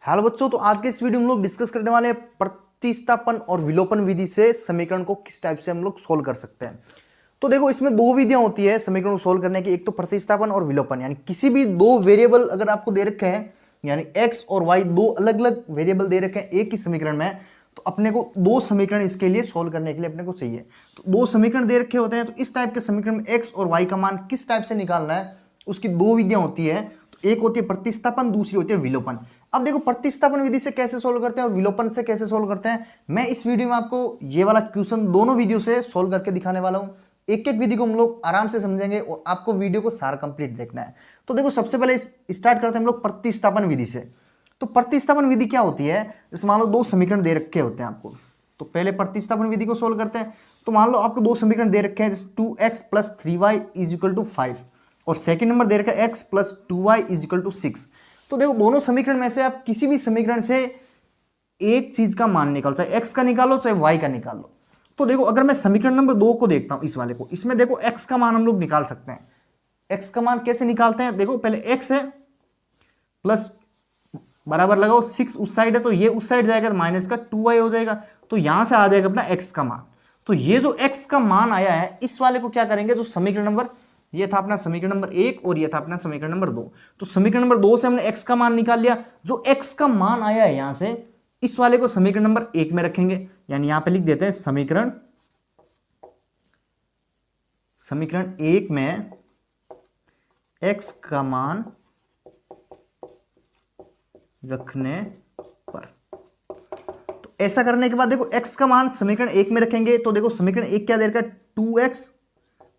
Hello बच्चों, तो आज के इस वीडियो में हम लोग डिस्कस करने वाले हैं प्रतिस्थापन और विलोपन विधि से समीकरण को किस टाइप से हम लोग सोल्व कर सकते हैं। तो देखो, इसमें दो विधियां होती है समीकरण को सोल्व करने की। एक तो प्रतिस्थापन और विलोपन, यानी किसी भी दो वेरिएबल अगर आपको दे रखे हैं, यानी एक्स और वाई दो अलग अलग वेरिएबल दे रखे हैं एक ही समीकरण में, तो अपने को दो समीकरण इसके लिए सोल्व करने के लिए अपने को चाहिए। तो दो समीकरण दे रखे होते हैं, तो इस टाइप के समीकरण में एक्स और वाई का मान किस टाइप से निकालना है, उसकी दो विधियां होती है। तो एक होती है प्रतिस्थापन, दूसरी होती है विलोपन। अब देखो, प्रतिस्थापन विधि से कैसे सोल्व करते हैं और विलोपन से कैसे सोल्व करते हैं, मैं इस वीडियो में आपको ये वाला क्वेश्चन दोनों वीडियो से सोल्व करके दिखाने वाला हूं। एक एक विधि को हम लोग आराम से समझेंगे और आपको वीडियो को सारा कंप्लीट देखना है। तो देखो, सबसे पहले स्टार्ट करते हैं हम लोग प्रतिस्थापन विधि से। तो प्रतिस्थापन विधि क्या होती है, जैसे मान लो दो समीकरण दे रखे होते हैं आपको, तो पहले प्रतिस्थापन विधि को सोल्व करते हैं। तो मान लो आपको दो समीकरण दे रखे हैं, जैसे 2x + 3y = 5 और सेकंड नंबर दे रखा है x + 2y = 6। तो देखो, दोनों समीकरण में से आप किसी भी समीकरण से एक चीज का मान निकालो, चाहे x का निकालो चाहे y का निकालो। तो देखो, अगर मैं समीकरण नंबर 2 को देखता हूं, इस वाले को, इसमें देखो x का मान हम लोग निकाल सकते हैं। x का मान कैसे निकालते हैं, देखो पहले x है प्लस बराबर लगाओ 6 उस साइड है, तो ये उस साइड जाएगा तो माइनस का 2y हो जाएगा, तो यहां से आ जाएगा अपना x का मान। तो ये जो x का मान आया है, इस वाले को क्या करेंगे, जो समीकरण नंबर, ये था अपना समीकरण नंबर 1 और ये था अपना समीकरण नंबर 2। तो समीकरण नंबर 2 से हमने x का मान निकाल लिया। जो x का मान आया है यहां से, इस वाले को समीकरण नंबर 1 में रखेंगे, यानी यहां पे लिख देते हैं समीकरण 1 में x का मान रखने पर। तो ऐसा करने के बाद देखो, x का मान समीकरण 1 में रखेंगे, तो देखो समीकरण 1 क्या दे रखा है, 2x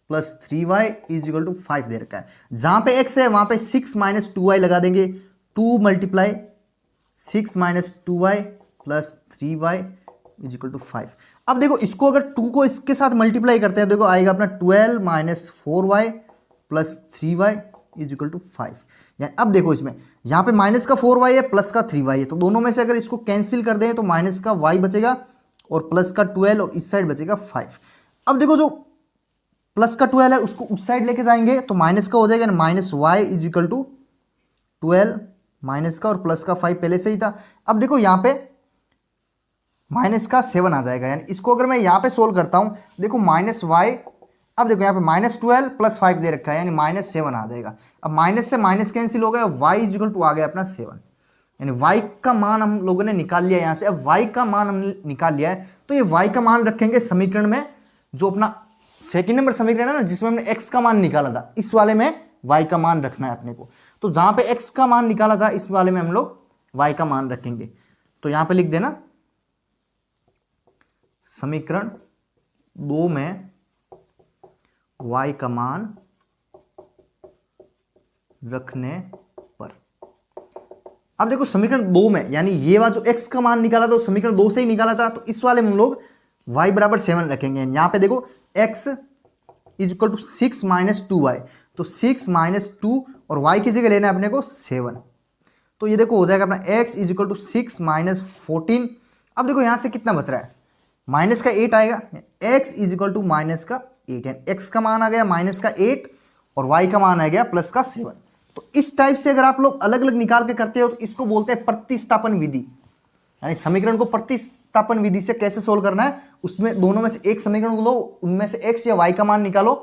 + 3y = 5 दे रखा है। जहां पे x है वहां पे 6 - 2y लगा देंगे, 2 × 6 - 2y + 3y = 5। अब देखो, इसको अगर 2 को इसके साथ मल्टीप्लाई करते हैं, देखो आएगा अपना 12 - 4y + 3y = 5। यानी अब देखो, इसमें यहाँ पे माइनस का 4y है, प्लस का 3y है, तो दोनों में से अगर इसको कैंसिल कर दें तो माइनस का y बचेगा और प्लस का 12 और इस साइड बचेगा 5। अब देखो, जो प्लस का 12 है उसको उस साइड लेके जाएंगे तो माइनस का हो जाएगा, -y = 12 माइनस का और प्लस का 5 पहले से ही था। अब देखो यहाँ पे माइनस का 7 आ जाएगा, यानी इसको अगर मैं यहाँ पे सोल्व करता हूँ, देखो -y, अब देखो यहाँ पे -12 + 5 दे रखा है, यानी -7 आ जाएगा। अब माइनस से माइनस कैंसिल हो गया, y = आ गया अपना 7, यानी y का मान हम लोगों ने निकाल लिया यहाँ से। अब y का मान हमने निकाल लिया है, तो ये y का मान रखेंगे समीकरण में, जो अपना सेकंड नंबर समीकरण है ना, जिसमें हमने x का मान निकाला था, इस वाले में y का मान रखना है अपने को। तो जहां पे x का मान निकाला था, इस वाले में हम लोग y का मान रखेंगे। तो यहां पे लिख देना समीकरण 2 में y का मान रखने पर। अब देखो, समीकरण 2 में, यानी ये वाला जो x का मान निकाला था, समीकरण 2 से ही निकाला था, तो इस वाले में हम लोग y = 7 रखेंगे। यहां पे देखो x = 6 - 2y, तो 6 - 2 और y की जगह लेना है अपने को 7। तो ये देखो हो जाएगा अपना x = 6 - 14। अब देखो यहां से कितना बच रहा है, माइनस का 8 आएगा, x = -8, यानी x का मान आ गया -8 और y का मान आ गया +7। तो इस टाइप से अगर आप लोग अलग अलग निकाल के करते हो, तो इसको बोलते हैं प्रतिस्थापन विधि। यानी समीकरण को प्रतिस्थापन विधि से कैसे सोल्व करना है, उसमें दोनों में से एक समीकरण को लो, उनमें से x या y का मान निकालो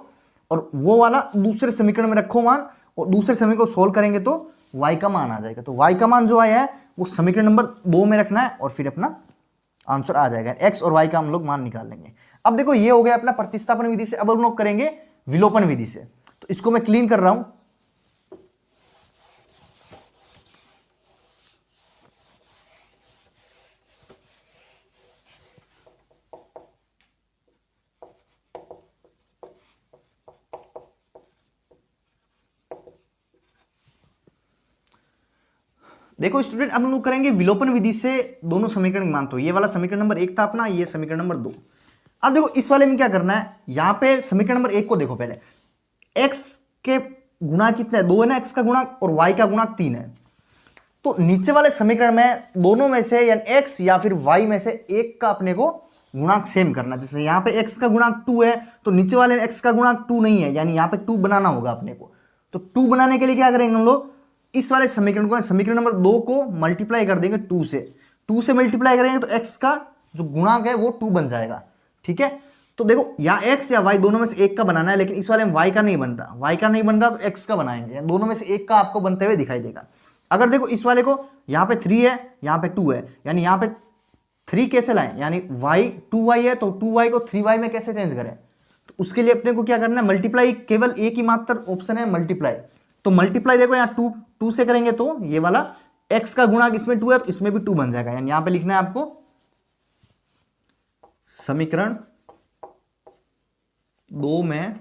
और वो वाला दूसरे समीकरण में रखो मान, और दूसरे समीकरण को सोल्व करेंगे तो y का मान आ जाएगा। तो y का मान जो आया है वो समीकरण नंबर 2 में रखना है और फिर अपना आंसर आ जाएगा। x और y का हम लोग मान निकाल लेंगे। अब देखो, ये हो गया अपना प्रतिस्थापन विधि से। अब हम लोग करेंगे विलोपन विधि से। तो इसको मैं क्लीन कर रहा हूं। देखो स्टूडेंट, अब हम लोग करेंगे विलोपन विधि से दोनों समीकरण मान। तो ये वाला समीकरण नंबर 1 था अपना, ये समीकरण नंबर 2। अब देखो, इस वाले में क्या करना है, यहां पे समीकरण नंबर 1 को देखो पहले, x के गुणा कितने हैं, 2 है ना, x का गुणा, और y का गुणा 3 है। तो नीचे वाले समीकरण में दोनों में से, यानी x या फिर y में से एक का अपने को गुणांक सेम करना। जैसे यहाँ पे x का गुणांक 2 है, तो नीचे वाले में x का गुणांक 2 नहीं है, यानी यहाँ पे 2 बनाना होगा अपने को। तो 2 बनाने के लिए क्या करेंगे हम लोग, इस वाले समीकरण को, समीकरण नंबर 2 को मल्टीप्लाई कर देंगे 2 से, 2 से मल्टीप्लाई करेंगे तो x का जो गुणांक है वो 2 बन जाएगा। ठीक है, तो देखो या x या y दोनों में से एक का बनाना है, लेकिन इस वाले में y का नहीं बन रहा, y का नहीं बन रहा तो x का बनाएंगे, दोनों में से एक का आपको बनते हुए दिखाई देगा। अगर देखो इस वाले को यहाँ पे 3 है, यहाँ पे 2 है, यानी यहाँ पे 3 कैसे लाएं, यानी y 2y है तो 2y को 3y में कैसे चेंज करें, तो उसके लिए अपने को क्या करना है, मल्टीप्लाई, केवल एक ही मात्र ऑप्शन है मल्टीप्लाई। तो मल्टीप्लाई देखो यहाँ 2 से करेंगे तो ये वाला x का गुणांक इसमें 2 है तो इसमें भी 2 बन जाएगा, यानी यहाँ पे लिखना है आपको समीकरण 2 में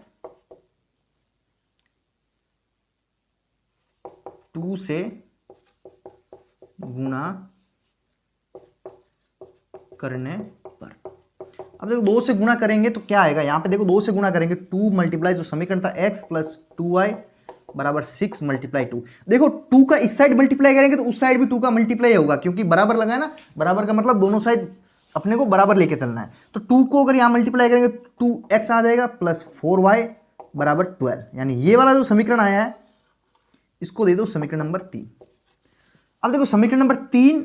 2 से गुणा करने पर। अब देखो 2 से गुणा करेंगे तो क्या आएगा, यहां पे देखो 2 से गुणा करेंगे 2 मल्टीप्लाई जो समीकरण था x प्लस 2y बराबर 6 मल्टीप्लाई 2। देखो 2 का इस साइड मल्टीप्लाई करेंगे तो उस साइड भी 2 का मल्टीप्लाई होगा, क्योंकि बराबर लगा है ना, बराबर का मतलब दोनों साइड अपने को बराबर लेके चलना है। तो 2 को अगर यहां मल्टीप्लाई करेंगे तो 2x आ जाएगा प्लस 4y बराबर 12, यानी ये वाला जो समीकरण आया है इसको दे दो समीकरण नंबर 3। अब देखो समीकरण नंबर 3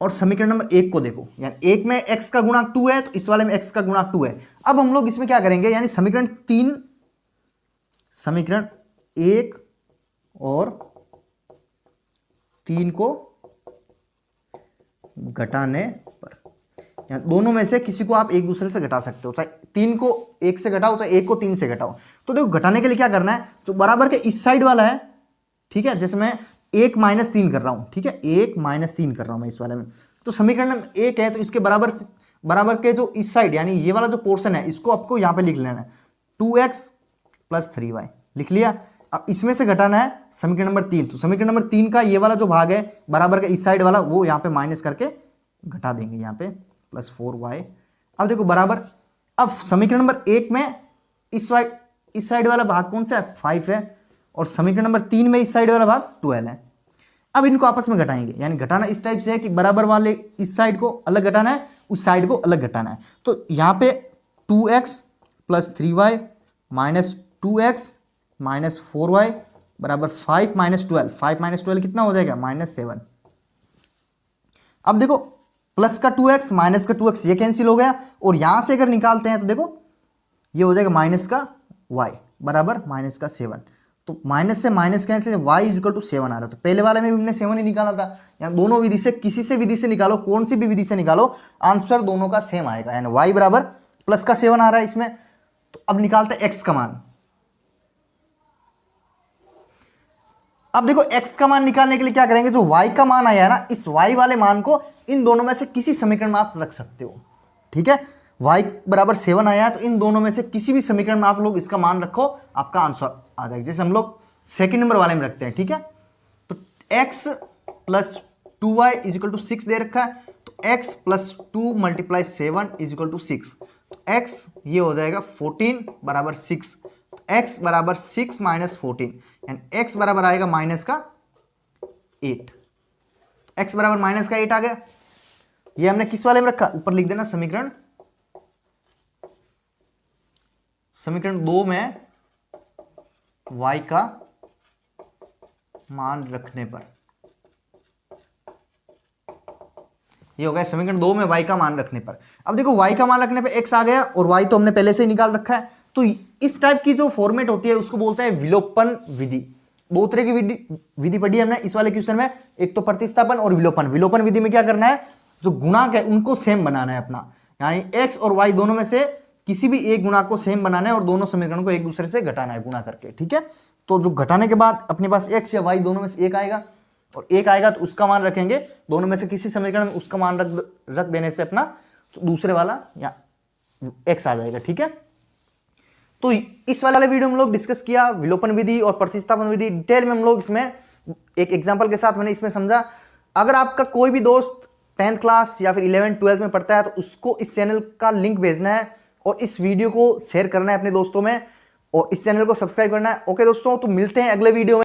और समीकरण नंबर 1 को देखो, यानी एक में x का गुणांक 2 है तो इस वाले में x का गुणांक 2 है। अब हम लोग इसमें क्या करेंगे, यानी समीकरण 3, समीकरण 1 और 3 को घटाने पर, यानी दोनों में से किसी को आप एक दूसरे से घटा सकते हो, चाहे 3 को 1 से घटाओ चाहे 1 को 3 से घटाओ। तो देखो घटाने के लिए क्या करना है, जो बराबर के इस साइड वाला है, ठीक है, जैसे मैं 1 माइनस 3 कर रहा हूं, ठीक है, 1 माइनस 3 कर रहा हूं मैं इस वाले में, तो समीकरण नंबर 1 है तो इसके बराबर के जो इस साइड यानी ये वाला जो पोर्शन है इसको आपको यहां पे लिख लेना है 2x प्लस 3y, लिख लिया। अब इसमें से घटाना है समीकरण नंबर 3, तो समीकरण नंबर 3 का ये वाला जो भाग है बराबर का इस साइड वाला वो यहाँ पे माइनस करके घटा देंगे यहाँ पे प्लस 4y। अब देखो बराबर, अब समीकरण नंबर 1 में इस साइड वाला भाग कौन सा है, 5 है, और समीकरण नंबर 3 में इस साइड वाला भाग 12 है। अब इनको आपस में घटाएंगे, यानी घटाना इस टाइप से है कि बराबर वाले इस साइड को अलग घटाना है, उस साइड को अलग घटाना है। तो यहाँ पे 2x plus 3y minus 2x minus 4y बराबर 5 माइनस 12, 5 माइनस 12 कितना हो जाएगा, -7। अब देखो प्लस का 2x माइनस का 2x ये कैंसिल हो गया, और यहां से अगर निकालते हैं तो देखो ये हो जाएगा माइनस का y बराबर माइनस का 7। तो माइनस से minus cancel, y equal to 7 आ रहा है। तो पहले वाले में भी हमने 7 ही निकाला था, यहाँ दोनों विधि से किसी से विधि से निकालो, कौन सी भी विधि से निकालो आंसर दोनों का सेम आएगा, यानी y बराबर प्लस का 7 आ रहा है इसमें। तो अब निकालते हैं x का मान। अब देखो x का मान निकालने के लिए क्या करेंगे, जो y का मान आया है ना, इस y वाले मान को इन दोनों में से किसी समीकरण में आप रख सकते हो। ठीक है, y बराबर 7 आया है तो इन दोनों में से किसी भी समीकरण में आप लोग इसका मान रखो, आपका आंसर आ जाएगा। जैसे हम लोग सेकंड नंबर वाले में रखते हैं, ठीक है, तो x plus 2y is equal to 6 दे रखा है, तो x plus 2 multiply 7 is equal to 6, तो x ये हो जाएगा 14 बराबर 6, x बराबर 6 माइनस 14, यानी x बराबर आएगा माइनस का 8, x बराबर माइनस का 8 आ गया। ये हमने किस वाले में रखा, ऊपर लिख देना समीकरण 2 में y का मान रखने पर, ये हो गया समीकरण 2 में y का मान रखने पर। अब देखो y का मान रखने पे x आ गया और y तो हमने पहले से ही निकाल रखा है। तो इस टाइप की जो फॉर्मेट होती है उसको बोलते हैं विलोपन विधि। दो तरह की विधि पढ़ी हमने इस वाले क्वेश्चन में, एक तो प्रतिस्थापन और विलोपन। विलोपन विधि में क्या करना है, जो गुणांक है उनको सेम बनाना है अपना, यानी x और y दोनों में से किसी भी एक गुणांक को सेम बनाना है और दोनों समीकरण को एक दूसरे से घटाना है गुणा करके। ठीक है, तो जो घटाने के बाद अपने पास x या y दोनों में से एक आएगा और एक आएगा तो उसका मान रखेंगे, दोनों में से किसी समीकरण में उसका मान रख देने से अपना दूसरे वाला या x आ जाएगा। ठीक है, तो इस वाले वीडियो में हम लोग डिस्कस किया विलोपन विधि और प्रतिस्थापन विधि, डिटेल में हम लोग इसमें एक एग्जांपल के साथ मैंने इसमें समझा। अगर आपका कोई भी दोस्त 10th क्लास या फिर 11th 12th में पढ़ता है तो उसको इस चैनल का लिंक भेजना है और इस वीडियो को शेयर करना है अपने दोस्तों में और इस चैनल को सब्सक्राइब करना है। ओके दोस्तों, तो मिलते हैं अगले वीडियो में।